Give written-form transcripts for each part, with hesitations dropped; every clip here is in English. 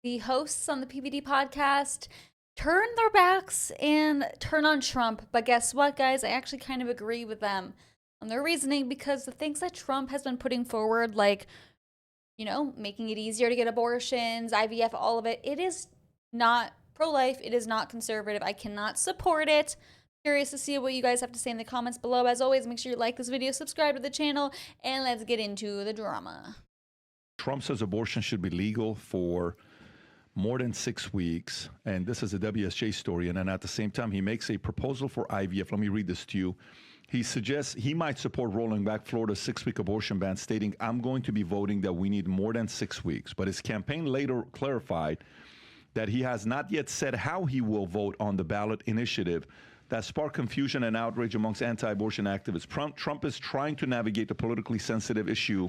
the hosts on the PBD podcast turn their backs and turn on Trump. But guess what, guys? I actually kind of agree with them on their reasoning, because the things that Trump has been putting forward, like, making it easier to get abortions, IVF, all of it, it is not pro-life. It is not conservative. I cannot support it. Curious to see what you guys have to say in the comments below. As always, make sure you like this video, subscribe to the channel, and let's get into the drama. Trump says abortion should be legal for more than 6 weeks, and this is a WSJ story, and then at the same time, he makes a proposal for IVF. Let me read this to you. He suggests he might support rolling back Florida's 6-week abortion ban, stating, "I'm going to be voting that we need more than 6 weeks." But his campaign later clarified that he has not yet said how he will vote on the ballot initiative that sparked confusion and outrage amongst anti-abortion activists. Trump is trying to navigate the politically sensitive issue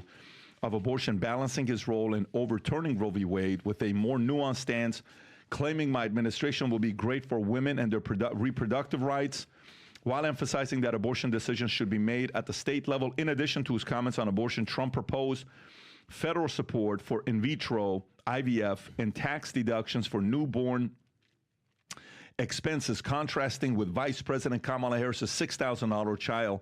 of abortion, balancing his role in overturning Roe v. Wade with a more nuanced stance, claiming my administration will be great for women and their reproductive rights, while emphasizing that abortion decisions should be made at the state level. In addition to his comments on abortion, Trump proposed federal support for in vitro IVF and tax deductions for newborn expenses, contrasting with Vice President Kamala Harris's $6,000 child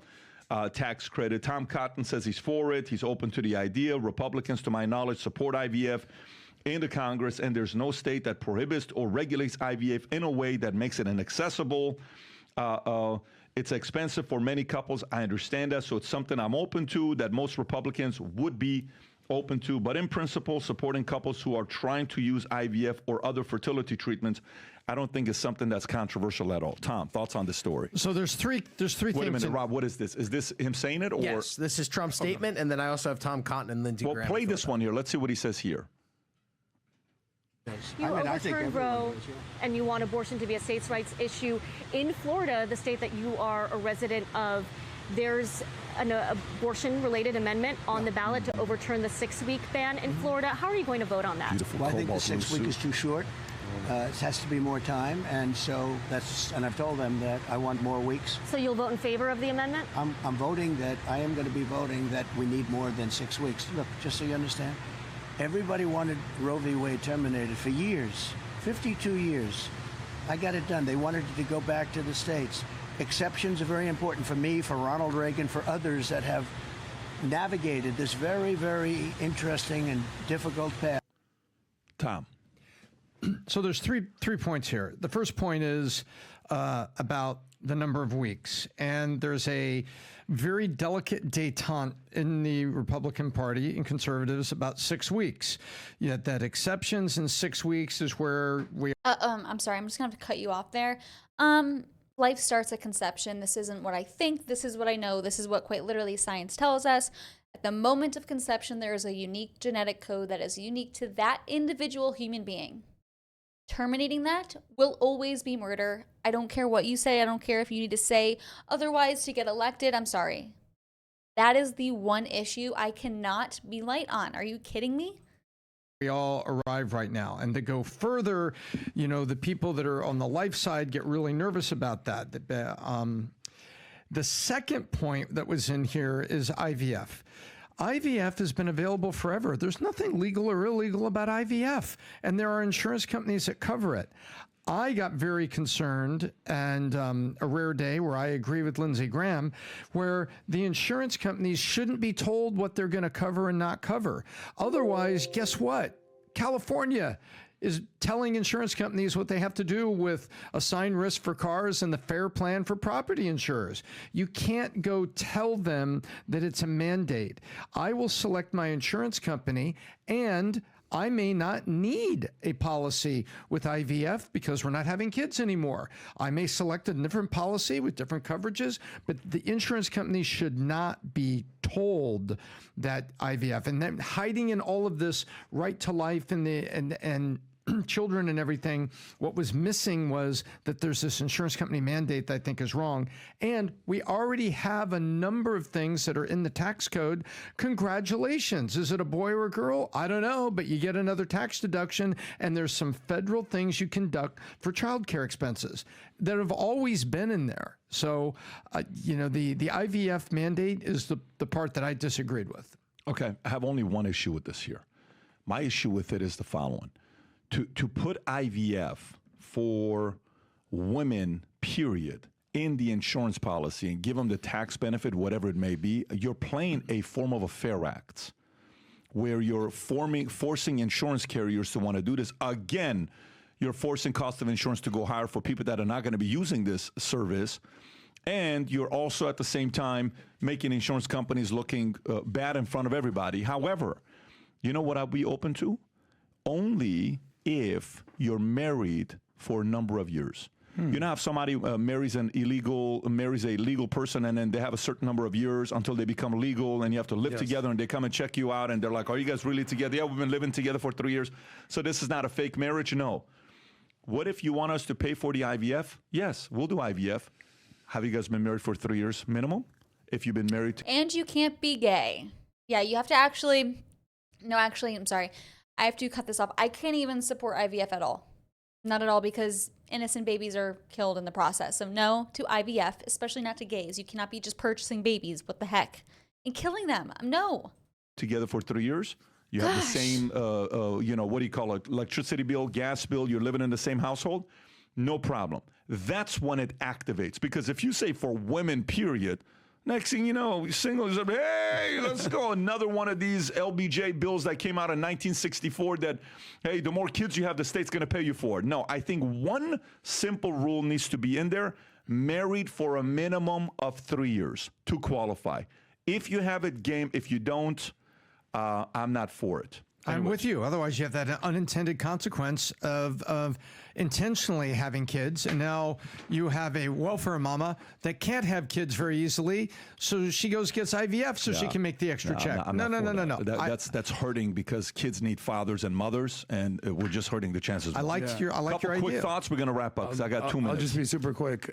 tax credit. Tom Cotton says he's for it. He's open to the idea. Republicans, to my knowledge, support IVF in the Congress, and there's no state that prohibits or regulates IVF in a way that makes it inaccessible. It's expensive for many couples. I understand that, so it's something I'm open to, that most Republicans would be open to, but in principle, supporting couples who are trying to use IVF or other fertility treatments, I don't think is something that's controversial at all. Tom, thoughts on this story? So there's three things. Wait a minute, Rob, what is this? Is this him saying it? Or? Yes, this is Trump's statement, and then I also have Tom Cotton and Lindsey Graham. Well, play this one here. Let's see what he says here. You overturned Roe, and you want abortion to be a states' rights issue. In Florida, the state that you are a resident of, there's an abortion-related amendment on the ballot to overturn the 6-week ban in Florida. How are you going to vote on that? Well, I think the 6 week is too short. It has to be more time, and so and I've told them that I want more weeks. So you'll vote in favor of the amendment? I'm voting that I am going to be voting that we need more than 6 weeks. Look, just so you understand, everybody wanted Roe v. Wade terminated for years, 52 years. I got it done. They wanted it to go back to the states. Exceptions are very important for me, for Ronald Reagan, for others that have navigated this very, very interesting and difficult path. Tom. So there's three points here. The first point is about the number of weeks, and there's a very delicate détente in the Republican Party and conservatives about 6 weeks. Yet that exceptions in 6 weeks is where we. I'm sorry. I'm just gonna have to cut you off there. Life starts at conception. This isn't what I think. This is what I know. This is what quite literally science tells us. At the moment of conception, there is a unique genetic code that is unique to that individual human being. Terminating that will always be murder. I don't care what you say. I don't care if you need to say otherwise to get elected. I'm sorry. That is the one issue I cannot be light on. Are you kidding me? We all arrive right now. And to go further, the people that are on the life side get really nervous about that. The second point that was in here is IVF. IVF has been available forever. There's nothing legal or illegal about IVF, and there are insurance companies that cover it. I got very concerned, and a rare day where I agree with Lindsey Graham, where the insurance companies shouldn't be told what they're going to cover and not cover. Otherwise, guess what? California is telling insurance companies what they have to do with assigned risk for cars and the FAIR plan for property insurers. You can't go tell them that it's a mandate. I will select my insurance company, and I may not need a policy with IVF because we're not having kids anymore. I may select a different policy with different coverages, but the insurance companies should not be told that IVF, and then hiding in all of this right to life and children and everything. What was missing was that there's this insurance company mandate that I think is wrong. And we already have a number of things that are in the tax code. Congratulations. Is it a boy or a girl? I don't know, but you get another tax deduction, and there's some federal things you can deduct for childcare expenses that have always been in there. So, the IVF mandate is the part that I disagreed with. Okay, I have only one issue with this here. My issue with it is the following. to put IVF for women, period, in the insurance policy and give them the tax benefit, whatever it may be, you're playing a form of a fair act where you're forcing insurance carriers to want to do this. Again, you're forcing cost of insurance to go higher for people that are not going to be using this service. And you're also at the same time making insurance companies looking bad in front of everybody. However, you know what I'll be open to? Only if you're married for a number of years. You know, if somebody marries a legal person, and then they have a certain number of years until they become legal, and you have to live together, and they come and check you out, and they're like, "Are you guys really together?" "Yeah, we've been living together for 3 years." So this is not a fake marriage? No. What if you want us to pay for the IVF? Yes, we'll do IVF. Have you guys been married for 3 years minimum? If you've been married And you can't be gay. Yeah, you have to actually... No, actually, I'm sorry. I have to cut this off. I can't even support IVF at all. Not at all, because innocent babies are killed in the process. So no to IVF, especially not to gays. You cannot be just purchasing babies. What the heck? And killing them. No. together for 3 years, you have the same, what do you call it, electricity bill, gas bill, you're living in the same household, no problem. That's when it activates. Because if you say for women, period, next thing you know, singles are, hey, let's go. Another one of these LBJ bills that came out in 1964 that, hey, the more kids you have, the state's going to pay you for it. No, I think one simple rule needs to be in there: married for a minimum of 3 years to qualify. If you have it, game. If you don't, I'm not for it. I'm with you. Otherwise, you have that unintended consequence of intentionally having kids. And now you have a welfare mama that can't have kids very easily. So she gets IVF so she can make the extra check. No. That's hurting, because kids need fathers and mothers, and we're just hurting the chances. I like your idea. Quick thoughts. We're going to wrap up because I got 2 minutes. I'll just be super quick.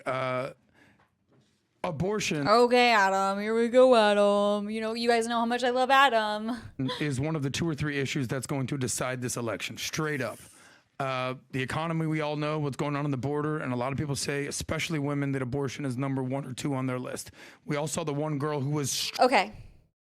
Abortion Okay, Adam. Here we go, Adam. You know, you guys know how much I love Adam. is one of the 2 or 3 issues that's going to decide this election, straight up. The economy, we all know what's going on the border, and a lot of people say, especially women, that abortion is number 1 or 2 on their list. We all saw the one girl who was... Okay,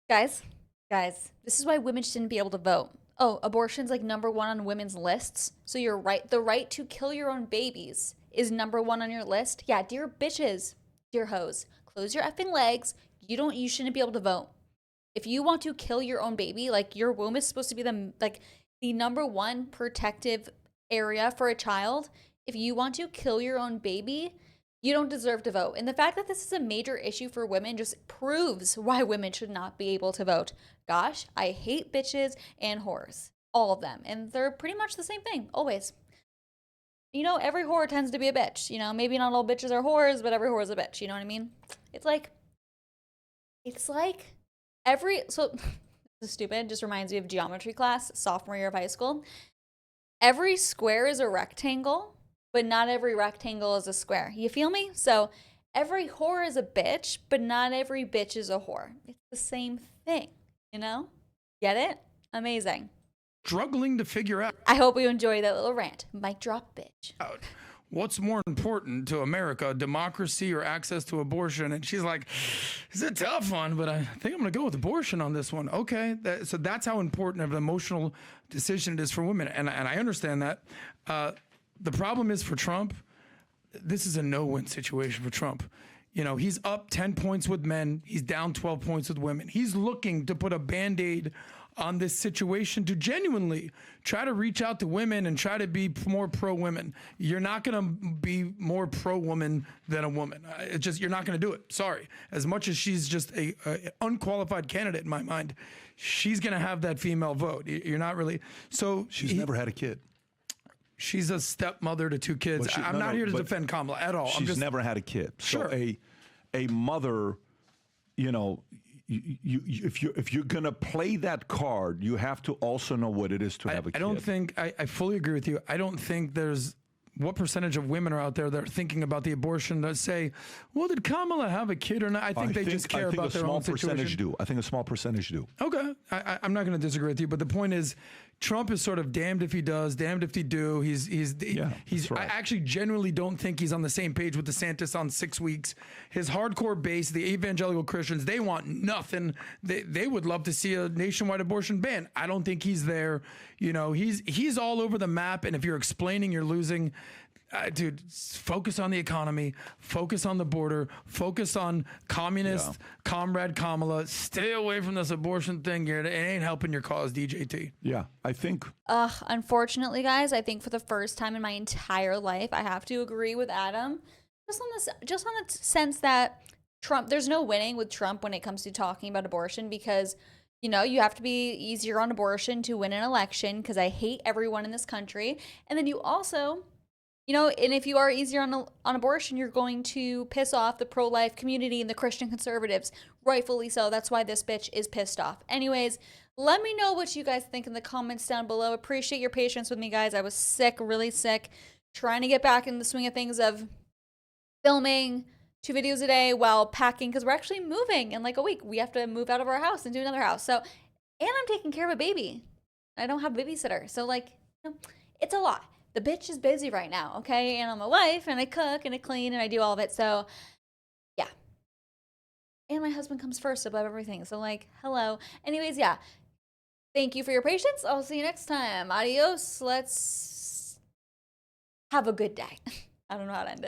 guys, this is why women shouldn't be able to vote. Oh, abortion's like number 1 on women's lists. So you're right. The right to kill your own babies is number 1 on your list. Yeah, dear bitches. Dear hoes, close your effing legs. You shouldn't be able to vote. If you want to kill your own baby, like, your womb is supposed to be the number 1 protective area for a child. If you want to kill your own baby, you don't deserve to vote. And the fact that this is a major issue for women just proves why women should not be able to vote. Gosh, I hate bitches and whores. All of them. And they're pretty much the same thing, always. You know, every whore tends to be a bitch. You know, maybe not all bitches are whores, but every whore is a bitch. You know what I mean? It's like so this is stupid. Just reminds me of geometry class, sophomore year of high school. Every square is a rectangle, but not every rectangle is a square. You feel me? So every whore is a bitch, but not every bitch is a whore. It's the same thing, you know? Get it? Amazing. struggling to figure out I hope you enjoy that little rant. Mic drop, bitch. what's more important to America, democracy or access to abortion. And she's like, it's a tough one, but I think I'm going to go with abortion on this one. Okay. So that's how important of an emotional decision it is for women. And I understand that. The problem is for Trump, this is a no-win situation for Trump. You know, he's up 10 points with men. He's down 12 points with women. He's looking to put a Band-Aid on this situation to genuinely try to reach out to women and try to be more pro-women. You're not going to be more pro-woman than a woman. It's just, you're not going to do it. Sorry. As much as she's just a unqualified candidate in my mind, she's going to have that female vote. You're not really. So she's never had a kid. She's a stepmother to 2 kids. I'm not here to defend Kamala at all. She's never had a kid. Sure. So a mother, you know, if you're gonna play that card, you have to also know what it is to have a kid. I don't think I fully agree with you. I don't think there's what percentage of women are out there that are thinking about the abortion that say, well, did Kamala have a kid or not? I think they just care about their own situation. I think a small percentage do. Okay. I'm not going to disagree with you, but the point is, Trump is sort of damned if he does, damned if he do. that's right. I actually genuinely don't think he's on the same page with DeSantis on 6 weeks. His hardcore base, the evangelical Christians, they want nothing. They would love to see a nationwide abortion ban. I don't think he's there. You know, he's all over the map. And if you're explaining, you're losing. Dude, focus on the economy, focus on the border, focus on communist comrade Kamala. Stay away from this abortion thing here. It ain't helping your cause, DJT. Yeah, I think Unfortunately, guys, I think for the first time in my entire life, I have to agree with Adam. Just on the sense that Trump, there's no winning with Trump when it comes to talking about abortion, because you know, you have to be easier on abortion to win an election, because I hate everyone in this country. And then you also, you know, and if you are easier on abortion, you're going to piss off the pro-life community and the Christian conservatives. Rightfully so. That's why this bitch is pissed off. Anyways, let me know what you guys think in the comments down below. Appreciate your patience with me, guys. I was sick, really sick, trying to get back in the swing of things of filming 2 videos a day while packing, because we're actually moving in like a week. We have to move out of our house and do another house. So, and I'm taking care of a baby. I don't have a babysitter. So, like, you know, it's a lot. The bitch is busy right now, okay? And I'm a wife, and I cook, and I clean, and I do all of it. So, yeah. And my husband comes first above everything. So, like, hello. Anyways, yeah. Thank you for your patience. I'll see you next time. Adios. Let's have a good day. I don't know how to end it.